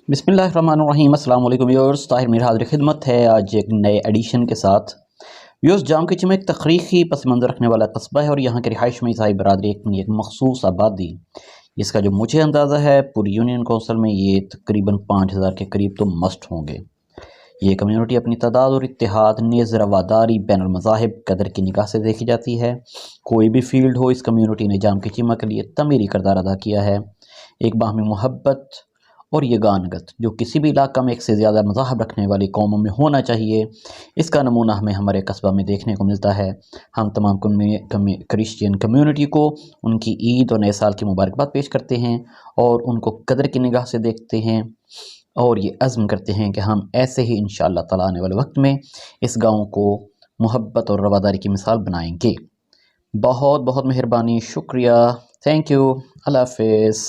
बिस्मिल्लाहिर्रहमानिर्रहीम। अस्सलाम वालेकुम व्यूअर्स, ताहिर मीर हाज़िर खिदमत है आज एक नए एडिशन के साथ। व्यूअर्स, जाम किचन में एक तख्रीकी पस मंज़र रखने वाला कस्बा है और यहाँ के रिहाइश में ईसाई बरादरी एक मखसूस आबादी, इसका जो मुझे अंदाज़ा है पूरी यूनियन कौंसिल में ये तकरीबन 5000 के करीब तो मस्ट होंगे। ये कम्युनिटी अपनी तादाद और इत्तेहाद, नेज़ रवादारी, बैनुल मज़ाहिब, कदर की निगाह से देखी जाती है। कोई भी फील्ड हो, इस कम्युनिटी ने जाम की चीमा के लिए तमीरी किरदार अदा किया है। एक बाहमी मोहब्बत और यगानगत जो किसी भी इलाका में एक से ज़्यादा मज़ाहब रखने वाली कौमों में होना चाहिए, इसका नमूना हमें हमारे कस्बा में देखने को मिलता है। हम तमाम क्रिश्चियन कम्युनिटी को उनकी ईद और नए साल की मुबारकबाद पेश करते हैं और उनको कदर की निगाह से देखते हैं और ये अज़्म करते हैं कि हम ऐसे ही इंशाअल्लाह ताला आने वाले वक्त में इस गाँव को मोहब्बत और रवादारी की मिसाल बनाएंगे। बहुत बहुत मेहरबानी, शुक्रिया, थैंक यू, अल्लाह हाफ़िज़।